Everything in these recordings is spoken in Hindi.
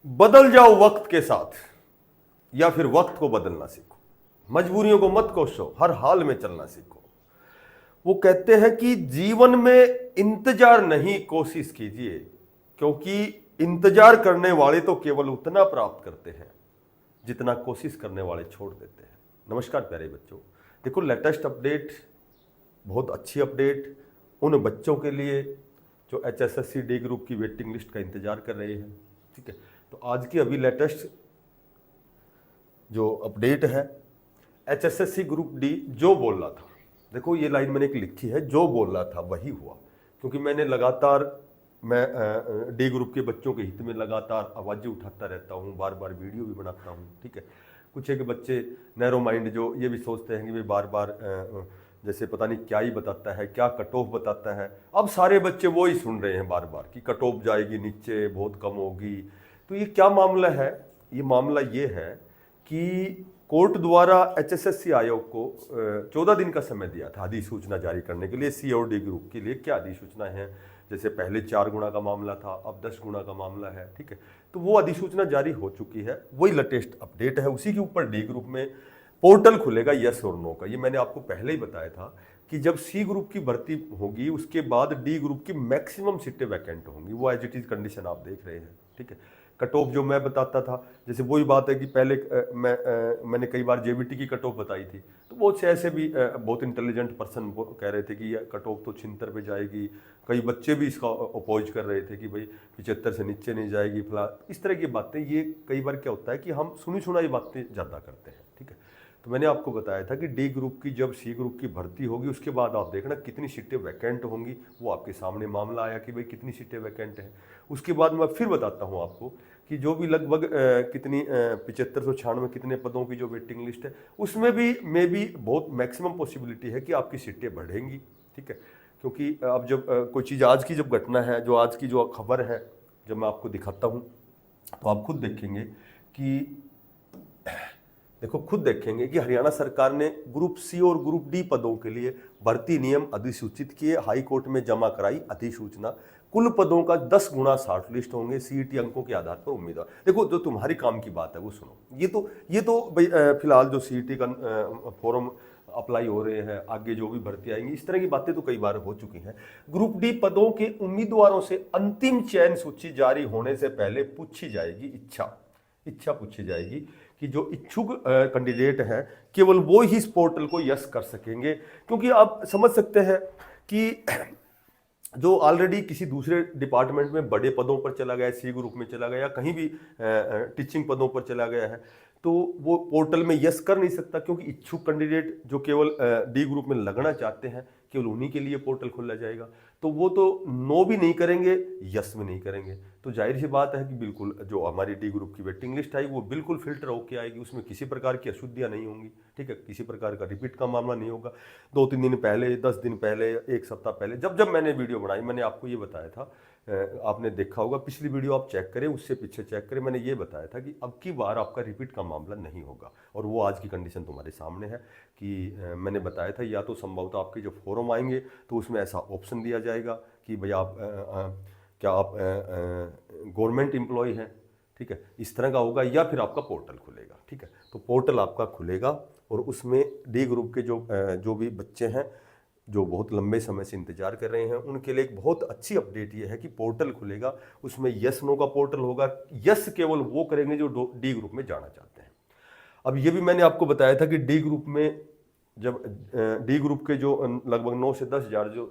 बदल जाओ वक्त के साथ या फिर वक्त को बदलना सीखो। मजबूरियों को मत कोसो, हर हाल में चलना सीखो। वो कहते हैं कि जीवन में इंतजार नहीं, कोशिश कीजिए, क्योंकि इंतजार करने वाले तो केवल उतना प्राप्त करते हैं जितना कोशिश करने वाले छोड़ देते हैं। नमस्कार प्यारे बच्चों, देखो लेटेस्ट अपडेट, बहुत अच्छी अपडेट उन बच्चों के लिए जो HSSC डी ग्रुप की वेटिंग लिस्ट का इंतजार कर रहे हैं। ठीक है, तो आज की अभी लेटेस्ट जो अपडेट है, HSSC ग्रुप डी जो बोल रहा था, देखो ये लाइन मैंने एक लिखी है, जो बोल रहा था वही हुआ। क्योंकि मैंने लगातार डी ग्रुप के बच्चों के हित में लगातार आवाज़ें उठाता रहता हूँ, बार बार वीडियो भी बनाता हूँ। ठीक है, कुछ एक बच्चे नैरो माइंड जो ये भी सोचते हैं कि भाई बार बार जैसे पता नहीं क्या ही बताता है, क्या कट ऑफ बताता है। अब सारे बच्चे वो ही सुन रहे हैं बार बार कि कट ऑफ जाएगी नीचे, बहुत कम होगी। तो ये क्या मामला है? ये मामला ये है कि कोर्ट द्वारा HSSC आयोग को 14 दिन का समय दिया था अधिसूचना जारी करने के लिए। सी और डी ग्रुप के लिए क्या अधिसूचना है, जैसे पहले 4 गुना का मामला था, अब 10 गुना का मामला है। ठीक है, तो वो अधिसूचना जारी हो चुकी है, वही लेटेस्ट अपडेट है। उसी के ऊपर डी ग्रुप में पोर्टल खुलेगा यस और नो का। ये मैंने आपको पहले ही बताया था कि जब सी ग्रुप की भर्ती होगी उसके बाद डी ग्रुप की मैक्सिमम सीटें वैकेंट होंगी। वो एज इट इज कंडीशन आप देख रहे हैं। ठीक है, कट ऑफ जो मैं बताता था, जैसे वही बात है कि पहले मैंने कई बार जेबीटी की कट ऑफ बताई थी, तो बहुत से ऐसे भी बहुत इंटेलिजेंट पर्सन कह रहे थे कि ये कट ऑफ तो 76 पे जाएगी। कई बच्चे भी इसका अपोज कर रहे थे कि भाई 75 से नीचे नहीं जाएगी, फिलहाल इस तरह की बातें। ये कई बार क्या होता है कि हम सुनी सुनाई बातें ज़्यादा करते हैं। ठीक है, तो मैंने आपको बताया था कि डी ग्रुप की जब सी ग्रुप की भर्ती होगी उसके बाद आप देखना कितनी सीटें वैकेंट होंगी। वो आपके सामने मामला आया कि भाई कितनी सीटें वैकेंट हैं। उसके बाद मैं फिर बताता हूँ आपको कि जो भी लगभग कितनी 7596 कितने पदों की जो वेटिंग लिस्ट है, उसमें भी बहुत मैक्सिमम पॉसिबिलिटी है कि आपकी सीटें बढ़ेंगी। ठीक है, क्योंकि अब जब कोई चीज़ आज की जब घटना है, जो आज की जो खबर है, जब मैं आपको दिखाता हूँ तो आप खुद देखेंगे कि खुद देखेंगे कि हरियाणा सरकार ने ग्रुप सी और ग्रुप डी पदों के लिए भर्ती नियम अधिसूचित किए, हाई कोर्ट में जमा कराई अधिसूचना। कुल पदों का 10 गुना शॉर्ट लिस्ट होंगे, सीईटी अंकों के आधार पर उम्मीदवार। देखो जो तुम्हारी काम की बात है वो सुनो। ये तो भाई फिलहाल जो सीईटी का फॉर्म अप्लाई हो रहे हैं, आगे जो भी भर्ती आएंगी, इस तरह की बातें तो कई बार हो चुकी हैं। ग्रुप डी पदों के उम्मीदवारों से अंतिम चयन सूची जारी होने से पहले पूछी जाएगी इच्छा पूछी जाएगी कि जो इच्छुक कैंडिडेट हैं केवल वो ही इस पोर्टल को यस कर सकेंगे। क्योंकि आप समझ सकते हैं कि जो ऑलरेडी किसी दूसरे डिपार्टमेंट में बड़े पदों पर चला गया, सी ग्रुप में चला गया, कहीं भी टीचिंग पदों पर चला गया है, तो वो पोर्टल में यस कर नहीं सकता। क्योंकि इच्छुक कैंडिडेट जो केवल डी ग्रुप में लगना चाहते हैं, केवल उन्हीं के लिए पोर्टल खोला जाएगा। तो वो तो नो भी नहीं करेंगे, यस भी नहीं करेंगे। तो जाहिर सी बात है कि बिल्कुल जो हमारी डी ग्रुप की वेटिंग लिस्ट आएगी वो बिल्कुल फिल्टर होकर आएगी, उसमें किसी प्रकार की अशुद्धियाँ नहीं होंगी। ठीक है, किसी प्रकार का रिपीट का मामला नहीं होगा। 2-3 दिन पहले, 10 दिन पहले, 1 सप्ताह पहले जब मैंने वीडियो बनाई, मैंने आपको ये बताया था, आपने देखा होगा पिछली वीडियो आप चेक करें, उससे पीछे चेक करें, मैंने ये बताया था कि अब की बार आपका रिपीट का मामला नहीं होगा। और वो आज की कंडीशन तुम्हारे सामने है कि मैंने बताया था या तो संभवतः आपके जो फॉर्म आएंगे तो उसमें ऐसा ऑप्शन दिया जाएगा कि भाई आप क्या आप गवर्नमेंट एम्प्लॉय हैं। ठीक है, इस तरह का होगा, या फिर आपका पोर्टल खुलेगा। ठीक है, तो पोर्टल आपका खुलेगा और उसमें डी ग्रुप के जो भी बच्चे हैं जो बहुत लंबे समय से इंतजार कर रहे हैं, उनके लिए एक बहुत अच्छी अपडेट ये है कि पोर्टल खुलेगा, उसमें यस नो का पोर्टल होगा। यस केवल वो करेंगे जो डी ग्रुप में जाना चाहते हैं। अब ये भी मैंने आपको बताया था कि डी ग्रुप में जब डी ग्रुप के जो लगभग 9 से 10 हज़ार जो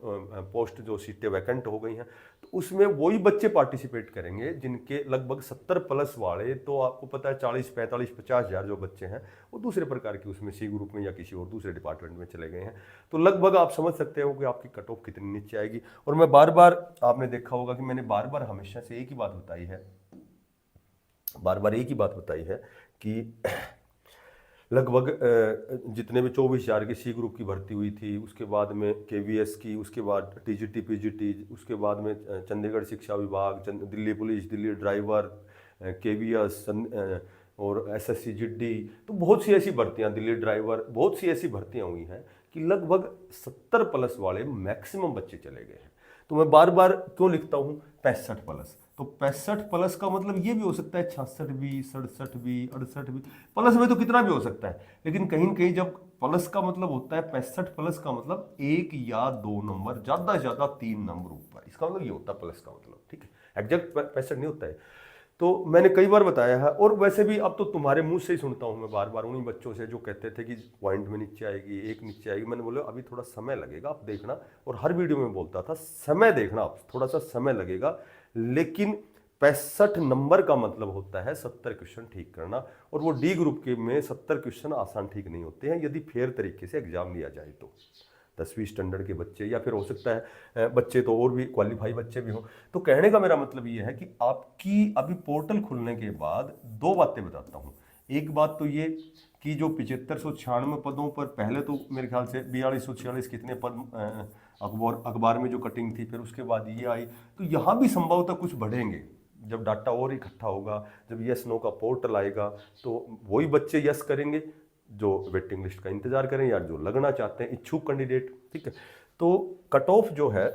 पोस्ट जो सीटें वैकेंट हो गई हैं, तो उसमें वही बच्चे पार्टिसिपेट करेंगे जिनके लगभग 70 प्लस वाले, तो आपको पता है 40, 45, 50 हज़ार जो बच्चे हैं वो दूसरे प्रकार के उसमें सी ग्रुप में या किसी और दूसरे डिपार्टमेंट में चले गए हैं। तो लगभग आप समझ सकते हो कि आपकी कट ऑफ कितनी नीचे आएगी। और मैं बार बार, आपने देखा होगा कि मैंने बार बार हमेशा से एक ही बात बताई है कि लगभग जितने भी 24,000 की सी ग्रुप की भर्ती हुई थी, उसके बाद में KVS की, उसके बाद TGT PGT, उसके बाद में चंडीगढ़ शिक्षा विभाग, Delhi police, Delhi driver, KVS और SSC GD, तो बहुत सी ऐसी भर्तियां, दिल्ली ड्राइवर, बहुत सी ऐसी भर्तियां हुई हैं कि लगभग 70 प्लस वाले मैक्सिमम बच्चे चले गए हैं। तो मैं बार बार क्यों लिखता हूँ 65 प्लस। तो 65 प्लस का मतलब ये भी हो सकता है 66 भी, 67 भी, 68 भी, प्लस में तो कितना भी हो सकता है। लेकिन कहीं न कहीं जब प्लस का मतलब होता है 65 प्लस का मतलब 1 या 2 नंबर, ज्यादा से ज्यादा 3 नंबर ऊपर, इसका मतलब ये होता है प्लस का मतलब, ठीक है। एग्जैक्ट 65 नहीं होता है। तो मैंने कई बार बताया है, और वैसे भी अब तो तुम्हारे मुंह से ही सुनता हूं मैं बार बार उन्हीं बच्चों से जो कहते थे कि पॉइंट में नीचे आएगी, एक नीचे आएगी। मैंने बोला अभी थोड़ा समय लगेगा, आप देखना। और हर वीडियो में बोलता था समय देखना, आप थोड़ा सा समय लगेगा। लेकिन 65 नंबर का मतलब होता है 70 क्वेश्चन ठीक करना। और वो डी ग्रुप के में 70 क्वेश्चन आसान ठीक नहीं होते हैं यदि फेयर तरीके से एग्जाम लिया जाए तो। 10वीं स्टैंडर्ड के बच्चे, या फिर हो सकता है बच्चे तो और भी क्वालिफाई बच्चे भी हों। तो कहने का मेरा मतलब ये है कि आपकी अभी पोर्टल खुलने के बाद दो बातें बताता हूँ। एक बात तो ये कि जो 7596 पदों पर पहले तो मेरे ख्याल से 4246 कितने पद अखबार में जो कटिंग थी, फिर उसके बाद ये आई, तो यहाँ भी संभवतः कुछ बढ़ेंगे जब डाटा और इकट्ठा होगा, जब यस नो का पोर्टल आएगा। तो वही बच्चे यस करेंगे जो वेटिंग लिस्ट का इंतजार करें या जो लगना चाहते हैं, इच्छुक कैंडिडेट, ठीक है। तो कट ऑफ जो है,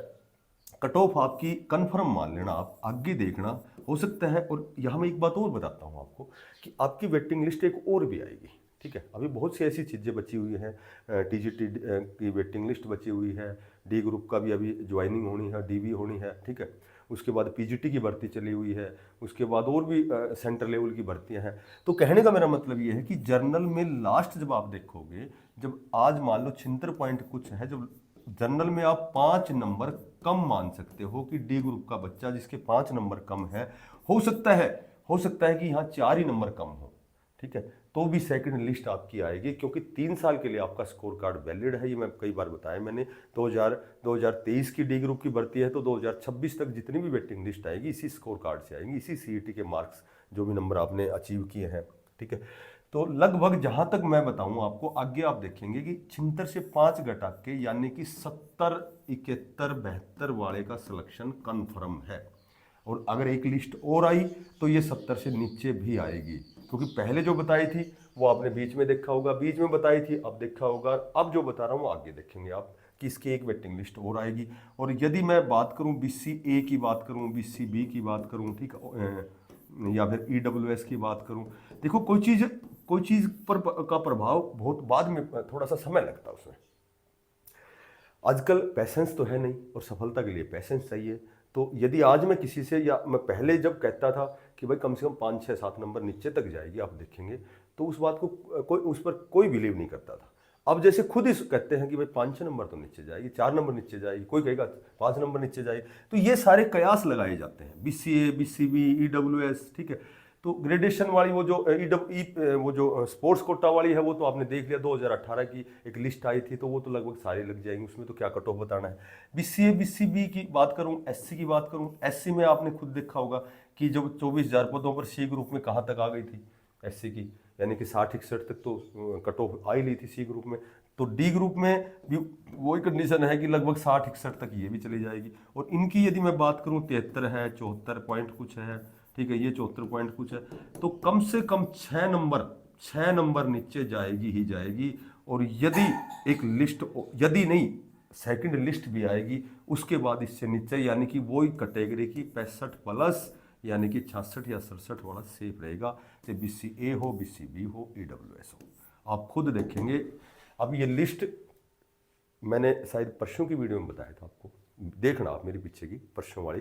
कट ऑफ आपकी कंफर्म मान लेना, आप आगे देखना हो सकता है। और यहाँ मैं एक बात और बताता हूँ आपको कि आपकी वेटिंग लिस्ट एक और भी आएगी, ठीक है। अभी बहुत सी ऐसी चीज़ें बची हुई हैं, टीजीटी की वेटिंग लिस्ट बची हुई है, डी ग्रुप का भी अभी ज्वाइनिंग होनी है, डीवी होनी है, ठीक है। उसके बाद पीजीटी की भर्ती चली हुई है, उसके बाद और भी सेंटर लेवल की भर्तियां हैं। तो कहने का मेरा मतलब ये है कि जर्नल में लास्ट जब आप देखोगे, जब आज मान लो 76 पॉइंट कुछ है, जब जर्नल में आप 5 नंबर कम मान सकते हो कि डी ग्रुप का बच्चा जिसके 5 नंबर कम है, हो सकता है कि यहाँ 4 ही नंबर कम हो, ठीक है, तो भी सेकंड लिस्ट आपकी आएगी। क्योंकि 3 साल के लिए आपका स्कोर कार्ड वैलिड है, ये मैं कई बार बताया मैंने। 2023 की डी ग्रुप की भर्ती है, तो 2026 तक जितनी भी वेटिंग लिस्ट आएगी इसी स्कोर कार्ड से आएंगी, इसी सीईटी के मार्क्स जो भी नंबर आपने अचीव किए हैं, ठीक है। तो लगभग जहां तक मैं बताऊं आपको, आगे आप देखेंगे कि 76 से 5 घटा के यानी कि 70, 71, 72 वाले का सिलेक्शन कन्फर्म है। और अगर एक लिस्ट और आई तो ये 70 से नीचे भी आएगी, क्योंकि पहले जो बताई थी वो आपने बीच में देखा होगा, बीच में बताई थी अब देखा होगा, अब जो बता रहा हूँ आगे देखेंगे आप कि इसकी एक वेटिंग लिस्ट और आएगी। और यदि मैं बात करूँ BCA की बात करूँ, BCB की बात करूँ, ठीक है, या फिर EWS की बात करूँ, देखो कोई चीज़ पर का प्रभाव बहुत बाद में, थोड़ा सा समय लगता है उसमें। आजकल पैसेंस तो है नहीं, और सफलता के लिए पैसेंस चाहिए। तो यदि आज मैं किसी से, या मैं पहले जब कहता था कि भाई कम से कम 5, 6, 7 नंबर नीचे तक जाएगी, आप देखेंगे, तो उस बात को उस पर कोई बिलीव नहीं करता था। अब जैसे खुद ही कहते हैं कि भाई 5, 6 नंबर तो नीचे जाएगी, 4 नंबर नीचे जाएगी, कोई कहेगा 5 नंबर नीचे जाएगी। तो ये सारे कयास लगाए जाते हैं, BCA, BCB, EWS, ठीक है। तो ग्रेडेशन वाली वो जो स्पोर्ट्स कोटा वाली है, वो तो आपने देख लिया, 2018 की एक लिस्ट आई थी, तो वो तो लगभग सारी लग जाएंगी, उसमें तो क्या कट ऑफ बताना है। BCA, BCB की बात करूं, SC की बात करूं, SC में आपने खुद देखा होगा कि जब 24,000 पदों पर C ग्रुप में कहाँ तक आ गई थी SC की, यानी कि 60-61 तक तो कट ऑफ आ ही ली थी C ग्रुप में। तो डी ग्रुप में भी वही कंडीशन है कि लगभग 60-61 तक ये भी चली जाएगी। और इनकी यदि मैं बात करूं 73 है, 74 पॉइंट कुछ है, ठीक है, ये 74 पॉइंट कुछ है, तो कम से कम 6 नंबर नीचे जाएगी ही जाएगी। और यदि एक लिस्ट, यदि नहीं सेकंड लिस्ट भी आएगी उसके बाद इससे नीचे, यानी कि वही कैटेगरी की 65 प्लस, यानी कि 66 या 67 वाला सेफ रहेगा, चाहे BCA हो, BCB हो, EWS हो। आप खुद देखेंगे। अब ये लिस्ट मैंने शायद परसों की वीडियो में बताया था आपको, देखना आप मेरे पीछे की परसों वाली,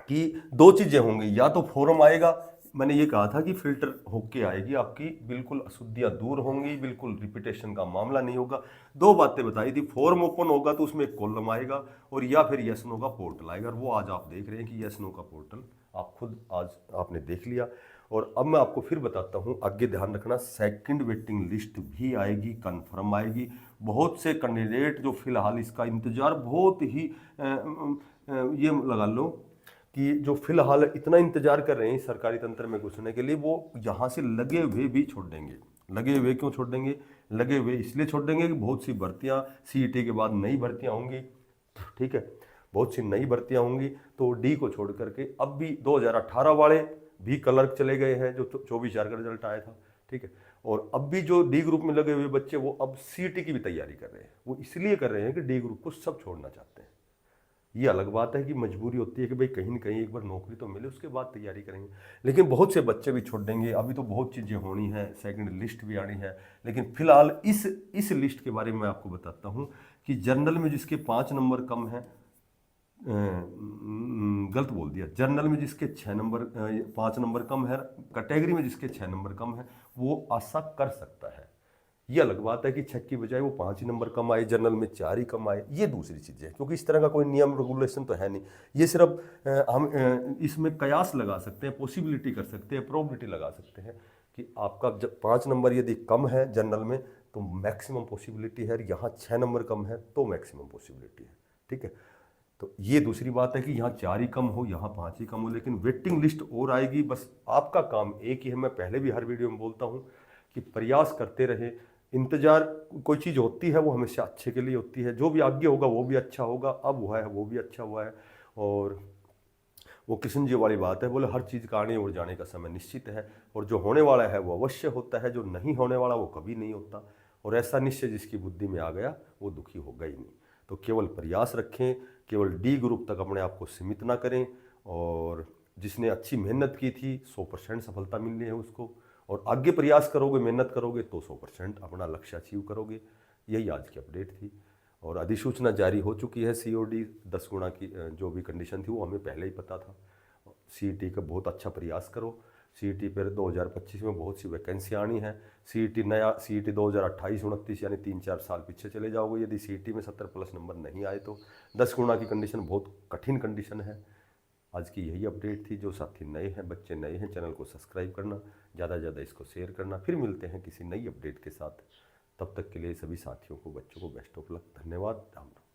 कि 2 चीजें होंगी, या तो फॉर्म आएगा, मैंने ये कहा था कि फिल्टर होके आएगी आपकी, बिल्कुल अशुद्धियां दूर होंगी, बिल्कुल रिपीटेशन का मामला नहीं होगा। 2 बातें बताई थी, फॉर्म ओपन होगा तो उसमें एक कॉलम आएगा, और या फिर यस नो का पोर्टल आएगा। और वो आज आप देख रहे हैं कि यस नो का पोर्टल आप खुद आज आपने देख लिया। और अब मैं आपको फिर बताता हूँ, आगे ध्यान रखना, सेकंड वेटिंग लिस्ट भी आएगी, कन्फर्म आएगी। बहुत से कैंडिडेट जो फिलहाल इसका इंतजार बहुत ही ये लगा लो कि जो फिलहाल इतना इंतजार कर रहे हैं सरकारी तंत्र में घुसने के लिए, वो यहाँ से लगे हुए भी छोड़ देंगे। लगे हुए क्यों छोड़ देंगे? लगे हुए इसलिए छोड़ देंगे कि बहुत सी भर्तियाँ CET के बाद नई भर्तियाँ होंगी, ठीक है, बहुत सी नई भर्तियाँ होंगी। तो डी को छोड़ करके अब भी 2018 वाले भी क्लर्क चले गए हैं, जो 24,000 का रिजल्ट आया था, ठीक है। और अब भी जो डी ग्रुप में लगे हुए बच्चे, वो अब CET की भी तैयारी कर रहे हैं। वो इसलिए कर रहे हैं कि डी ग्रुप को सब छोड़ना चाहते हैं। ये अलग बात है कि मजबूरी होती है कि भाई कहीं ना कहीं एक बार नौकरी तो मिले, उसके बाद तैयारी करेंगे। लेकिन बहुत से बच्चे भी छोड़ देंगे, अभी तो बहुत चीज़ें होनी है, सेकंड लिस्ट भी आनी है। लेकिन फिलहाल इस लिस्ट के बारे में मैं आपको बताता हूँ कि जनरल में जिसके 5 नंबर कम है, गलत बोल दिया, जनरल में जिसके 6 नंबर 5 नंबर कम है, कैटेगरी में जिसके 6 नंबर कम है, वो आशा कर सकता है। ये अलग बात है कि 6 की बजाय वो 5 ही नंबर कम आए, जनरल में 4 ही कम आए, ये दूसरी चीज़ है। क्योंकि इस तरह का कोई नियम रेगुलेशन तो है नहीं, ये सिर्फ हम इसमें कयास लगा सकते हैं, पॉसिबिलिटी कर सकते हैं, प्रोबेबिलिटी लगा सकते हैं कि आपका जब 5 नंबर यदि कम है जनरल में तो मैक्सिमम पॉसिबिलिटी है, यहाँ 6 नंबर कम है तो मैक्सिमम पॉसिबिलिटी है। ठीक है, तो ये दूसरी बात है कि यहाँ 4 ही कम हो, यहाँ 5 ही कम हो, लेकिन वेटिंग लिस्ट और आएगी। बस आपका काम एक ही है, मैं पहले भी हर वीडियो में बोलता हूँ कि प्रयास करते रहे। इंतजार, कोई चीज़ होती है वो हमेशा अच्छे के लिए होती है, जो भी आगे होगा वो भी अच्छा होगा, अब हुआ है वो भी अच्छा हुआ है। और वो कृष्ण जी वाली बात है, बोले हर चीज़ का आने और जाने का समय निश्चित है, और जो होने वाला है वो अवश्य होता है, जो नहीं होने वाला वो कभी नहीं होता। और ऐसा निश्चय जिसकी बुद्धि में आ गया वो दुखी होगा ही नहीं। तो केवल प्रयास रखें, केवल डी ग्रुप तक अपने आप को सीमित ना करें, और जिसने अच्छी मेहनत की थी 100% सफलता मिलनी है उसको, और आगे प्रयास करोगे, मेहनत करोगे तो 100% अपना लक्ष्य अचीव करोगे। यही आज की अपडेट थी। और अधिसूचना जारी हो चुकी है, COD 10 गुना की जो भी कंडीशन थी वो हमें पहले ही पता था। CET का बहुत अच्छा प्रयास करो। CET पर 2025 में बहुत सी वैकेंसी आनी है। CET नया CET 2028-29 यानी 3-4 साल पीछे चले जाओगे यदि CET में 70+ नंबर नहीं आए तो। 10 गुना की कंडीशन बहुत कठिन कंडीशन है। आज की यही अपडेट थी। जो साथी नए हैं, बच्चे नए हैं, चैनल को सब्सक्राइब करना, ज़्यादा से ज़्यादा इसको शेयर करना। फिर मिलते हैं किसी नई अपडेट के साथ। तब तक के लिए सभी साथियों को, बच्चों को बेस्ट ऑफ लक। धन्यवाद। राम राम।